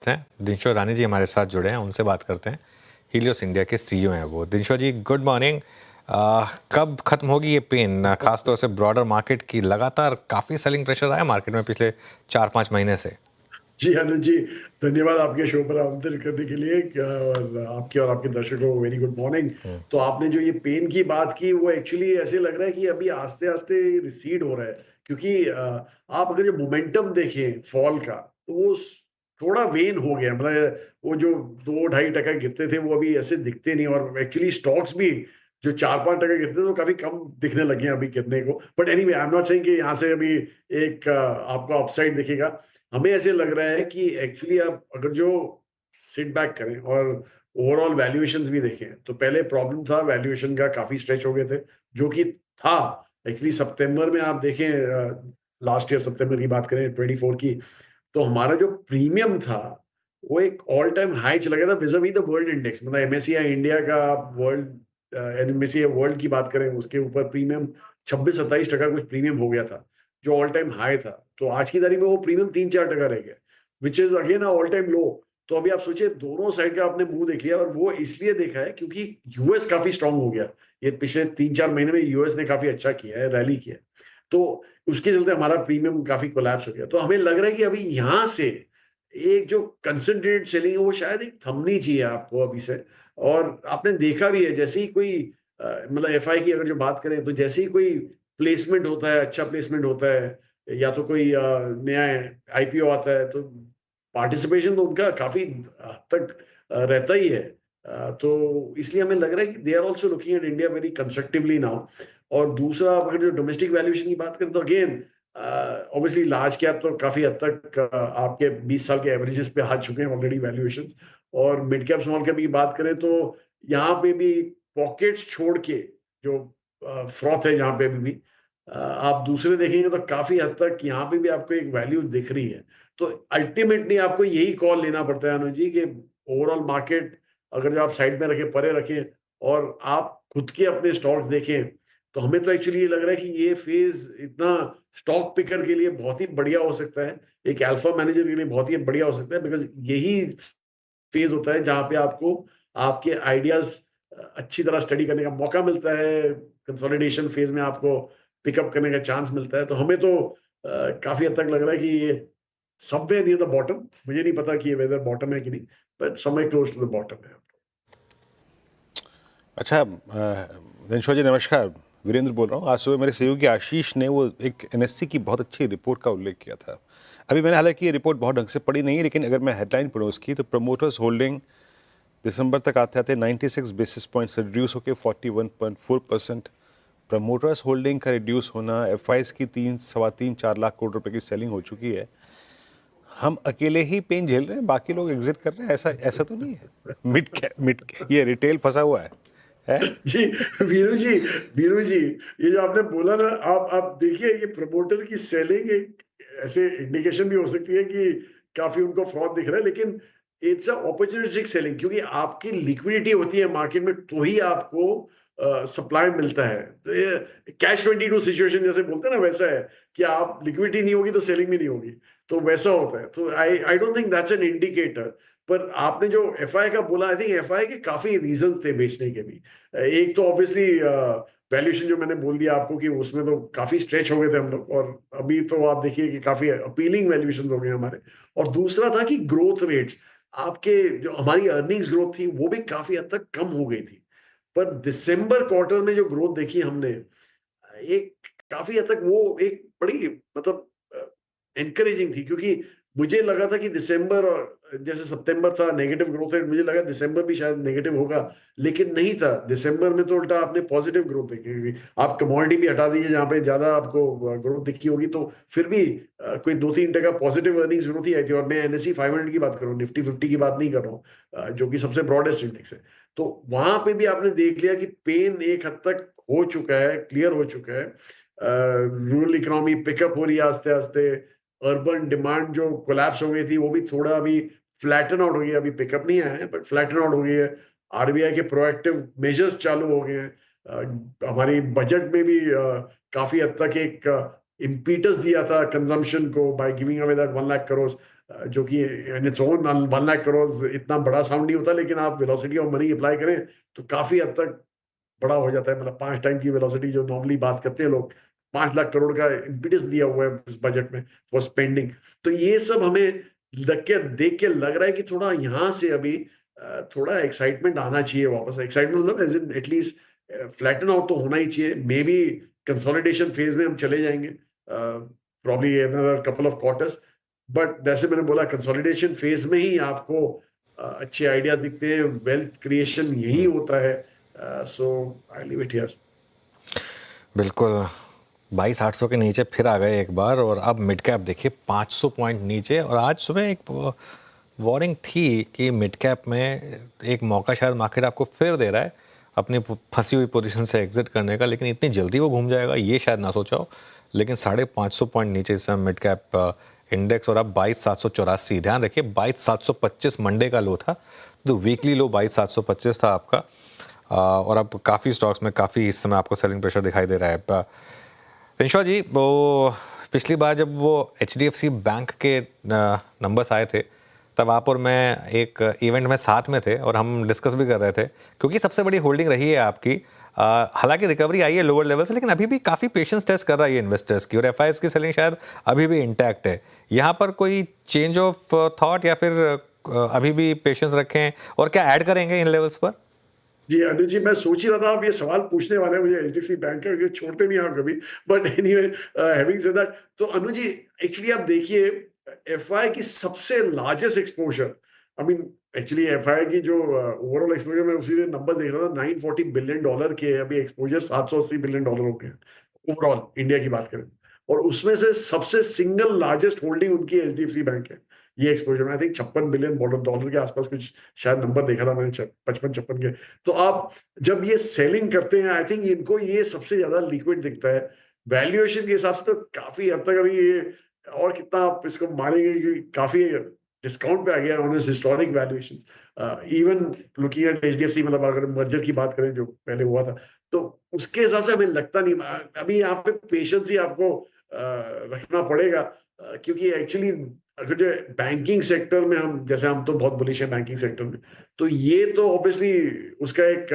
करते हैं। दिनशो रानी जी हमारे साथ जुड़े हैं, उनसे बात करते हैं। हीलियोस इंडिया के सीईओ हैं वो। दिनशो जी, गुड मॉर्निंग। कब खत्म होगी ये पेन, खासतौर से ब्रॉडर मार्केट की लगातार काफ़ी सेलिंग प्रेशर आया मार्केट में पिछले 4-5 महीने से। जी अनुज जी, धन्यवाद आपके शो पर आमंत्रित करने के लिए। और आपके और आपके दर्शकों को वेरी गुड मॉर्निंग। तो आपने जो ये पेन की बात की, वो एक्चुअली ऐसे लग रहा है कि अभी आस्ते आस्ते रिसीड हो रहा है, क्योंकि आप अगर जो मोमेंटम देखें फॉल का, तो वो थोड़ा वेन हो गया। मतलब वो जो 2-2.5% गिरते थे, वो अभी ऐसे दिखते नहीं। और एक्चुअली स्टॉक्स भी जो 4-5% गिरते थे, तो काफी कम दिखने लगे हैं अभी गिरने को। But anyway, I am not saying कि यहाँ से अभी एक आपको अपसाइड दिखेगा। हमें ऐसे लग रहा है कि एक्चुअली आप अगर जो सिट बैक करें और ओवरऑल वैल्यूएशंस भी देखें, तो पहले प्रॉब्लम था वैल्यूएशन का, काफी स्ट्रेच हो गए थे, जो कि था एक्चुअली सितंबर में। आप देखें, लास्ट ईयर सितंबर की बात करें 24 की, तो हमारा जो प्रीमियम था वो एक ऑल टाइम हाई चला गया था विज़ावी द वर्ल्ड इंडेक्स। मतलब एमएससीआई इंडिया का वर्ल्ड एमएससीआई वर्ल्ड की बात करें, उसके ऊपर प्रीमियम 26-27% कुछ प्रीमियम हो गया था, जो ऑल टाइम हाई था। तो आज की तारीख में वो प्रीमियम 3-4% रह गया, which is again all time low. तो अभी आप सोचिए, दोनों साइड का आपने मुंह देख लिया। और वो इसलिए देखा है क्योंकि यूएस काफी स्ट्रांग हो गया। ये पिछले 3-4 महीने में यूएस ने काफी अच्छा किया है, रैली किया है। तो उसके चलते हमारा प्रीमियम काफी कोलैप्स हो गया। तो हमें लग रहा है कि अभी यहां से एक जो कंसंट्रेटेड सेलिंग है, वो शायद एक थमनी चाहिए आपको अभी से। और आपने देखा भी है, जैसे ही कोई मतलब एफआई की अगर जो बात करें, तो जैसे ही कोई प्लेसमेंट होता है, अच्छा प्लेसमेंट होता है, या तो कोई नया आईपीओ आता है, तो पार्टिसिपेशन तो उनका काफी हद तक रहता ही है। तो इसलिए हमें लग रहा है कि they are also looking at India very constructively now. और दूसरा, आप अगर जो डोमेस्टिक वैल्यूएशन की बात करें, तो अगेन ऑब्वियसली लार्ज कैप तो काफी हद तक आपके 20 साल के एवरेजेस पे आ चुके हैं ऑलरेडी वैल्यूएशंस। और मिड कैप स्मॉल कैप की बात करें, तो यहाँ पे भी पॉकेट्स छोड़ के जो फ्रॉथ है, जहाँ पे अभी भी आप दूसरे देखेंगे, तो काफी हद तक यहाँ पे भी आपको एक वैल्यू दिख रही है। तो अल्टीमेटली आपको यही कॉल लेना पड़ता है अनुज जी, कि ओवरऑल मार्केट अगर जो आप साइड में रखें, परे रखें, और आप खुद के अपने स्टॉक्स देखें, तो हमें तो एक्चुअली ये लग रहा है कि ये फेज इतना स्टॉक पिकर के लिए बहुत ही बढ़िया हो सकता है, एक अल्फा मैनेजर के लिए बहुत ही बढ़िया हो सकता है। बिकॉज यही फेज होता है जहां पे आपको आपके आइडियाज अच्छी तरह स्टडी करने का मौका मिलता है, कंसोलिडेशन फेज में आपको पिकअप करने का चांस मिलता है। तो हमें तो काफी हद तक लग रहा है कि ये समवेयर नियर द बॉटम। मुझे नहीं पता कि ये वेदर बॉटम है कि नहीं, but somewhere close to the bottom है। अच्छा, दिनशो जी नमस्कार। वीरेंद्र बोल रहा हूँ। आज सुबह मेरे सहयोगी आशीष ने वो एक एनएससी की बहुत अच्छी रिपोर्ट का उल्लेख किया था। अभी मैंने हालांकि ये रिपोर्ट बहुत ढंग से पढ़ी नहीं है, लेकिन अगर मैं हेडलाइन पढ़ूँ उसकी, तो प्रमोटर्स होल्डिंग दिसंबर तक आते आते 96 बेसिस पॉइंट्स रिड्यूस होकर 41.4%। प्रमोटर्स होल्डिंग का रिड्यूस होना, एफआईज की 3-4 लाख करोड़ रुपए की सेलिंग हो चुकी है। हम अकेले ही पेन झेल रहे हैं, बाकी लोग एग्जिट कर रहे हैं, ऐसा ऐसा तो नहीं है? मिड ये रिटेल फंसा हुआ है? जी वीरू जी, ये जो आपने बोला ना, आप देखिए, ये प्रमोटर की सेलिंग एक ऐसे इंडिकेशन भी हो सकती है कि काफी उनको फ्रॉड दिख रहा है, लेकिन इट्स अ अपॉर्चुनिस्टिक सेलिंग, क्योंकि आपकी लिक्विडिटी होती है मार्केट में, तो ही आपको सप्लाई मिलता है। तो ये कैश 22 सिचुएशन जैसे बोलते हैं ना, वैसा है कि आप लिक्विडिटी नहीं होगी तो सेलिंग भी नहीं होगी। तो वैसा होता है। तो I don't think that's an indicator. पर आपने जो एफआई का बोला, आई थिंक एफआई के काफी रीजंस थे बेचने के भी। एक तो ऑब्वियसली वैल्यूएशन जो मैंने बोल दिया आपको, कि उसमें तो काफी स्ट्रेच हो गए थे हम लोग, और अभी तो आप देखिए कि काफी अपीलिंग वैल्यूएशन हो गए हमारे। और दूसरा था कि ग्रोथ रेट्स, आपके जो हमारी अर्निंग्स ग्रोथ थी, वो भी काफी हद तक कम हो गई थी। पर दिसंबर क्वार्टर में जो ग्रोथ देखी हमने, एक काफी हद तक वो एक बड़ी मतलब एनकरेजिंग थी, क्योंकि मुझे लगा था कि दिसंबर और जैसे सितंबर था नेगेटिव ग्रोथ रेट, मुझे लगा दिसंबर भी शायद नेगेटिव होगा, लेकिन नहीं था। दिसंबर में तो उल्टा आपने पॉजिटिव ग्रोथ देखी। आप कमोडिटी भी हटा दीजिए, जहां पे ज्यादा आपको ग्रोथ दिखी होगी, तो फिर भी कोई 2-3% पॉजिटिव अर्निंग्स ग्रोथ ही आई थी। और मैं एनएससी 500 की बात कर रहा हूँ, निफ्टी 50 की बात नहीं कर रहा हूँ, जो कि सबसे ब्रॉडेस्ट इंडेक्स है। तो वहां पे भी आपने देख लिया कि पेन एक हद तक हो चुका है, क्लियर हो चुका है। रूरल इकोनॉमी पिकअप हो रही है आस्ते आस्ते। अर्बन डिमांड जो कोलैप्स हो गई थी, वो भी थोड़ा अभी फ्लैटन आउट हो गई है। अभी पिकअप नहीं आया है, बट फ्लैटन आउट हो गई है। आरबीआई के प्रोएक्टिव मेजर्स चालू हो गए हैं। हमारी बजट में भी काफी हद तक एक इम्पीटस दिया था कंजम्पशन को, by giving away that 1 lakh crore. जो कि in its own 1 lakh crore इतना बड़ा साउंड नहीं होता, लेकिन आप वेलोसिटी ऑफ मनी अप्लाई करें तो काफी हद तक बड़ा हो जाता है। मतलब 5 टाइम की वेलोसिटी जो नॉर्मली बात करते हैं लोग, 5 लाख करोड़ का इम्पिटस दिया हुआ है इस बजट में फॉर स्पेंडिंग। तो ये सब हमें देख के लग रहा है कि थोड़ा यहाँ से अभी थोड़ा एक्साइटमेंट आना चाहिए वापस। एक्साइटमेंट मतलब as in at least flatten out तो होना ही चाहिए। मे बी कंसोलिडेशन फेज में हम चले जाएंगे probably another couple of quarters, but जैसे मैंने बोला कंसोलिडेशन फेज में ही आपको अच्छे आइडिया दिखते हैं। वेल्थ क्रिएशन यही होता है। सो आई लीव इट हियर। बिल्कुल 22,800 के नीचे फिर आ गए एक बार, और अब मिड कैप देखिए 500 पॉइंट नीचे। और आज सुबह एक वार्निंग थी कि मिड कैप में एक मौका शायद मार्केट आपको फिर दे रहा है अपनी फंसी हुई पोजीशन से एग्जिट करने का, लेकिन इतनी जल्दी वो घूम जाएगा ये शायद ना सोचा हो। लेकिन 550 पॉइंट नीचे इस समय मिड कैप इंडेक्स, और अब 22,784। ध्यान रखिए 22,725 मंडे का लो था, तो वीकली लो 22,725 था आपका। और अब काफ़ी स्टॉक्स में काफ़ी इस समय आपको सेलिंग प्रेशर दिखाई दे रहा है। रिंशा जी, वो पिछली बार जब वो HDFC बैंक के नंबर्स आए थे, तब आप और मैं एक इवेंट में साथ में थे और हम डिस्कस भी कर रहे थे, क्योंकि सबसे बड़ी होल्डिंग रही है आपकी। हालांकि रिकवरी आई है लोअर लेवल से, लेकिन अभी भी काफ़ी पेशेंस टेस्ट कर रहा है ये इन्वेस्टर्स की, और FIs की सेलिंग शायद अभी भी इंटैक्ट है। यहाँ पर कोई चेंज ऑफ थॉट या फिर अभी भी पेशेंस रखें, और क्या ऐड करेंगे इन लेवल्स पर? जी अनुज जी, मैं सोच ही रहा था आप ये सवाल पूछने वाले हैं मुझे HDFC बैंक का, क्योंकि छोड़ते नहीं आप कभी। But anyway, having said that, तो अनुज जी एक्चुअली आप देखिए FI की सबसे largest exposure, I mean actually FI की जो ओवरऑल एक्सपोजर, मैं उसी दिन नंबर देख रहा था, $940 बिलियन के अभी एक्सपोजर $780 बिलियन हो गए ओवरऑल इंडिया की बात करें। और उसमें से सबसे सिंगल लार्जेस्ट होल्डिंग उनकी HDFC बैंक है। ये एक्सपोजर में आई थिंक $56 बिलियन के आसपास कुछ शायद नंबर देखा था मैंने, 55-56 के। तो आप जब ये सेलिंग करते हैं, आई थिंक इनको ये सबसे ज्यादा लिक्विड दिखता है। वैल्यूएशन के हिसाब से तो काफी हद तक अभी ये, और कितना आप इसको मारेंगे कि काफी डिस्काउंट पे आ गया on historic valuations. Even looking at HDFC, मतलब अगर मर्जर की बात करें जो पहले हुआ था, तो उसके हिसाब से हमें लगता नहीं। अभी यहाँ पे पेशेंस ही आपको रखना पड़ेगा, क्योंकि एक्चुअली अगर जो बैंकिंग सेक्टर में हम तो बहुत बुलिश है बैंकिंग सेक्टर में, तो ये तो ऑब्वियसली उसका एक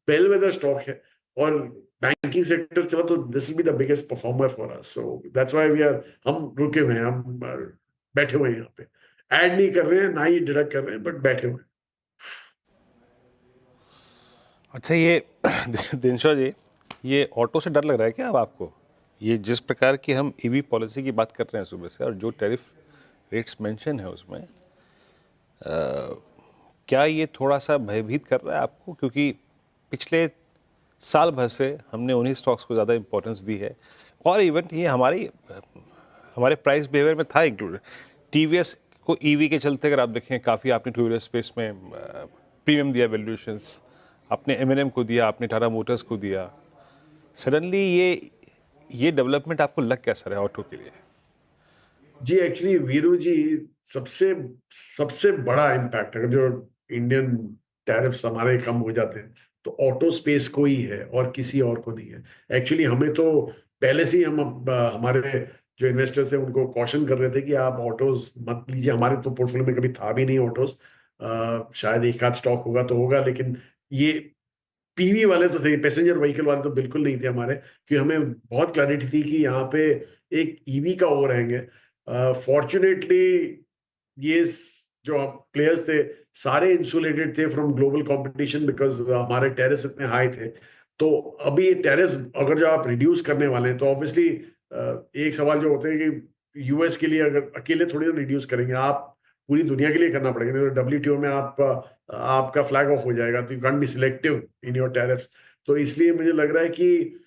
बेलवेदर स्टॉक है। और बैंकिंग सेक्टर चला तो this will be the biggest performer for us. So that's why हम रुके हुए हैं, हम बैठे हुए हैं यहाँ पे। ऐड नहीं कर रहे हैं, ना ही डिडक्ट कर रहे हैं, बट बैठे हुए हैं। अच्छा, ये दिनशा जी, ये ऑटो से डर लग रहा है क्या अब आपको? ये जिस प्रकार की हम EV पॉलिसी की बात कर रहे हैं सुबह से, और जो टैरिफ रेट्स मेंशन है उसमें, क्या ये थोड़ा सा भयभीत कर रहा है आपको? क्योंकि पिछले साल भर से हमने उन्हीं स्टॉक्स को ज़्यादा इंपॉर्टेंस दी है, और इवन ये हमारे प्राइस बिहेवियर में था इंक्लूडेड। TVS को EV के चलते अगर आप देखें, काफ़ी आपने टू व्हीलर स्पेस में प्रीमियम दिया, वैल्यूएशंस आपने M&M को दिया, आपने टाटा मोटर्स को दिया। सडनली ये डेवलपमेंट आपको लग कैसा रहा है ऑटो के लिए? जी एक्चुअली वीरू जी, सबसे सबसे बड़ा इम्पैक्ट अगर जो इंडियन टैरिफ्स हमारे कम हो जाते हैं तो ऑटो स्पेस को ही है, और किसी और को नहीं है। एक्चुअली हमें तो पहले से ही हमारे जो इन्वेस्टर्स थे उनको कॉशन कर रहे थे कि आप ऑटोज मत लीजिए। हमारे तो पोर्टफोलियो में कभी था भी नहीं ऑटोज, शायद एक आध स्टॉक होगा तो होगा, लेकिन ये PV वाले तो थे, पैसेंजर व्हीकल वाले तो बिल्कुल नहीं थे हमारे, क्योंकि हमें बहुत क्लैरिटी थी कि यहाँ पे एक EV का ओवरहैंग है। फॉर्चुनेटली ये जो प्लेयर्स थे सारे इंसुलेटेड थे फ्रॉम ग्लोबल कंपटीशन, बिकॉज हमारे टैरिफ्स इतने हाई थे। तो अभी ये टैरिफ्स अगर जो आप रिड्यूस करने वाले हैं, तो ऑब्वियसली एक सवाल जो होते हैं कि US के लिए अगर अकेले थोड़ी ना रिड्यूस करेंगे, आप पूरी दुनिया के लिए करना पड़ेगा, नहीं तो WTO में आपका फ्लैग ऑफ हो जाएगा। तो you can't be selective in your tariffs. तो इसलिए मुझे लग रहा है कि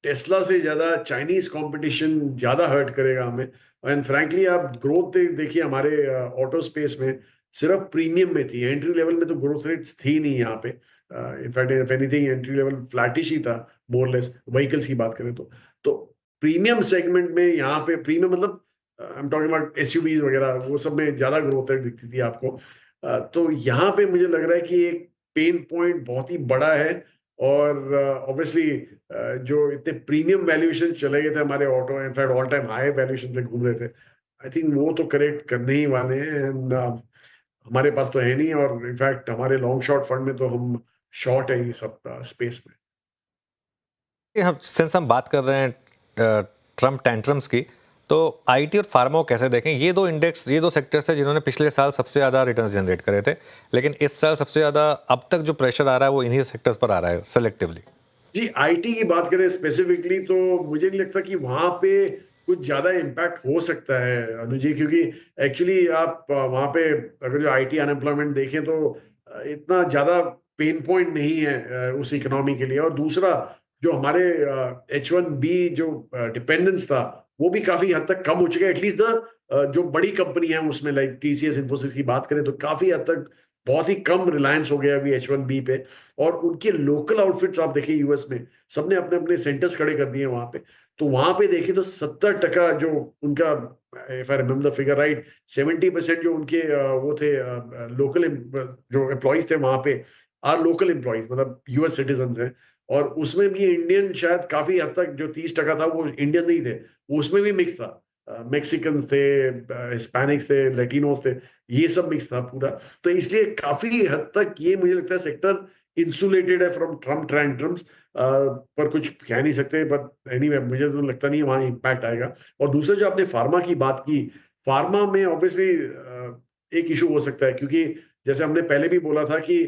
टेस्ला से ज्यादा चाइनीज कंपटीशन ज्यादा हर्ट करेगा हमें। एंड फ्रैंकली आप ग्रोथ देखिए हमारे ऑटो स्पेस में, सिर्फ प्रीमियम में थी, एंट्री लेवल में तो ग्रोथ रेट्स थी नहीं यहाँ पे। In fact if anything entry level flattish ही था मोरलेस, व्हीकल्स की बात करें तो प्रीमियम सेगमेंट में यहाँ पे, प्रीमियम मतलब I am talking about SUVs वगैरह, वो सब में ज्यादा ग्रोथ रेट दिखती थी आपको। तो यहाँ पे मुझे लग रहा है कि एक पेन पॉइंट बहुत ही बड़ा है। और ऑब्वियसली जो इतने प्रीमियम वैल्यूएशन चले गए थे हमारे auto, in fact all time high valuation पे घूम रहे थे, आई थिंक वो तो करेक्ट करने ही वाले हैं एंड हमारे पास तो है नहीं, और इनफैक्ट हमारे लॉन्ग शॉर्ट फंड में तो हम शॉर्ट है ये सब स्पेस में। हम सिंस हम बात कर रहे हैं ट्रम्प टेंट्रम्स की, तो आईटी और फार्मा को कैसे देखें? ये दो इंडेक्स, ये दो सेक्टर्स थे जिन्होंने पिछले साल सबसे ज़्यादा रिटर्न्स जनरेट करे थे, लेकिन इस साल सबसे ज़्यादा अब तक जो प्रेशर आ रहा है वो इन्हीं सेक्टर्स पर आ रहा है सेलेक्टिवली। जी, आईटी की बात करें स्पेसिफिकली तो मुझे नहीं लगता कि वहां पे कुछ ज्यादा इम्पैक्ट हो सकता है अनुज जी, क्योंकि एक्चुअली आप वहां पे अगर जो आईटी अनएम्प्लॉयमेंट देखें तो इतना ज्यादा पेन पॉइंट नहीं है उस इकोनॉमी के लिए। और दूसरा, जो हमारे H1B जो डिपेंडेंस था वो भी काफी हद तक कम हो चुका है। एटलीस्ट द जो बड़ी कंपनी है उसमें, लाइक टीसीएस इन्फोसिस की बात करें तो काफी हद तक बहुत ही कम रिलायंस हो गया अभी H1B पे। और उनके लोकल आउटफिट्स आप देखिए यूएस में, सबने अपने अपने सेंटर्स खड़े कर दिए वहां पे। तो वहां पे देखिए तो 70% जो उनका, if I remember the figure right, 70% जो उनके वो थे लोकल जो एम्प्लॉइज थे वहां पे, आर लोकल एम्प्लॉइज, मतलब यूएस सिटीजन हैं। और उसमें भी इंडियन शायद काफी हद तक, जो 30% था वो इंडियन नहीं थे, उसमें भी मिक्स था। मेक्सिकन थे, हिस्पैनिक्स थे, लेटिनोस थे, ये सब मिक्स था पूरा। तो इसलिए काफी हद तक ये मुझे लगता है सेक्टर इंसुलेटेड है फ्रॉम ट्रम्प ट्रैंट्रम्स, पर कुछ कह नहीं सकते। बट एनीवे मुझे तो लगता नहीं है वहां इम्पैक्ट आएगा। और दूसरा, जो आपने फार्मा की बात की, फार्मा में ऑब्वियसली एक इशू हो सकता है, क्योंकि जैसे हमने पहले भी बोला था कि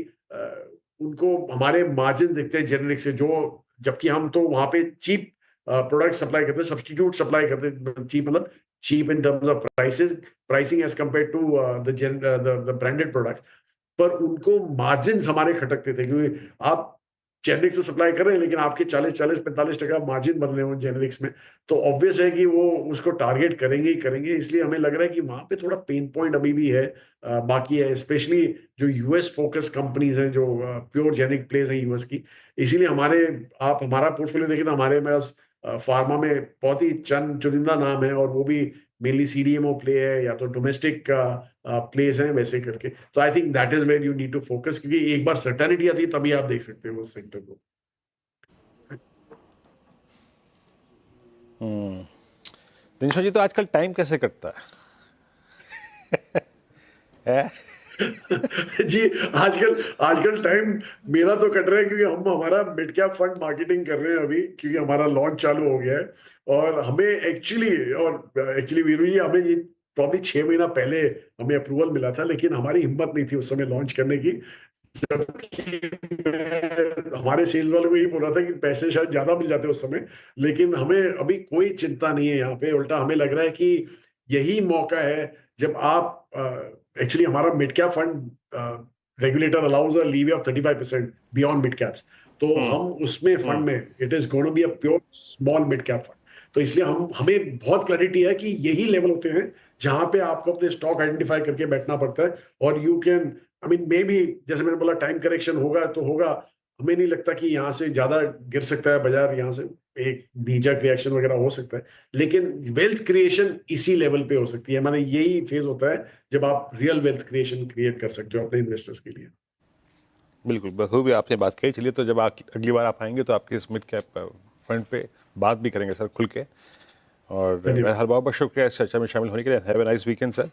उनको हमारे मार्जिन दिखते हैं जेनेरिक से, जो जबकि हम तो वहां पे चीप प्रोडक्ट सप्लाई करते हैं, सब्सटीट्यूट सप्लाई करते हैं। चीप मतलब cheap in terms of pricing as compared to the branded products. पर उनको मार्जिन हमारे खटकते थे, क्योंकि आप जेनेरिक्स से सप्लाई कर रहे हैं लेकिन आपके 40-45% मार्जिन बन रहे हो जेनेरिक्स में, तो ऑब्वियस है कि वो उसको टारगेट करेंगे ही करेंगे। इसलिए हमें लग रहा है कि वहां पे थोड़ा पेन पॉइंट अभी भी है, बाकी है, स्पेशली जो यूएस फोकस कंपनीज हैं, जो प्योर जेनेरिक प्लेस हैं यूएस की। इसीलिए आप हमारा पोर्टफोलियो देखें तो हमारे पास फार्मा में बहुत ही चंद चुनिंदा नाम है, और वो भी मेनली सीडीएमओ प्ले है या तो डोमेस्टिक प्लेस हैं वैसे करके। तो I think that is where you need to focus, क्योंकि एक बार सर्टेनिटी आती है तभी आप देख सकते हो उस सेक्टर को। दिनेश जी, तो आजकल टाइम कैसे कटता है? जी, आजकल आजकल टाइम मेरा तो कट रहा है, क्योंकि हम हमारा मिड कैप फंड मार्केटिंग कर रहे हैं अभी, क्योंकि हमारा लॉन्च चालू हो गया है। और हमें एक्चुअली वीरू जी, हमें ये प्रॉब्ली 6 महीना पहले हमें अप्रूवल मिला था, लेकिन हमारी हिम्मत नहीं थी उस समय लॉन्च करने की। जबकि हमारे सेल्स वाले को यही बोल रहा था कि पैसे शायद ज्यादा मिल जाते उस समय। लेकिन हमें अभी कोई चिंता नहीं है यहाँ पे, उल्टा हमें लग रहा है कि यही मौका है जब आप, एक्चुअली हमारा mid cap fund regulator allows a leeway of 35% beyond mid caps. तो हम उसमें फंड में, it is going to be a pure small mid cap fund. तो इसलिए हमें बहुत क्लैरिटी है कि यही लेवल होते हैं जहां पे आपको अपने स्टॉक आइडेंटिफाई करके बैठना पड़ता है। और you can, I mean may be, जैसे मैंने बोला, टाइम करेक्शन होगा तो होगा। हमें नहीं लगता कि यहाँ से ज्यादा गिर सकता है बाजार, यहाँ से एक नीचा रिएक्शन वगैरह हो सकता है, लेकिन वेल्थ क्रिएशन इसी लेवल पे हो सकती है। माने यही फेज होता है जब आप रियल वेल्थ क्रिएशन क्रिएट कर सकते हो अपने इन्वेस्टर्स के लिए। बिल्कुल, बखूबी आपने बात कही। चलिए, तो जब अगली बार आप आएंगे तो आपके इस मिड कैप फंड पे बात भी करेंगे सर, खुल के। और धन्यवाद। मेरा बहुत बहुत शुक्रिया इस चर्चा में शामिल होने के लिए। Have a nice weekend sir.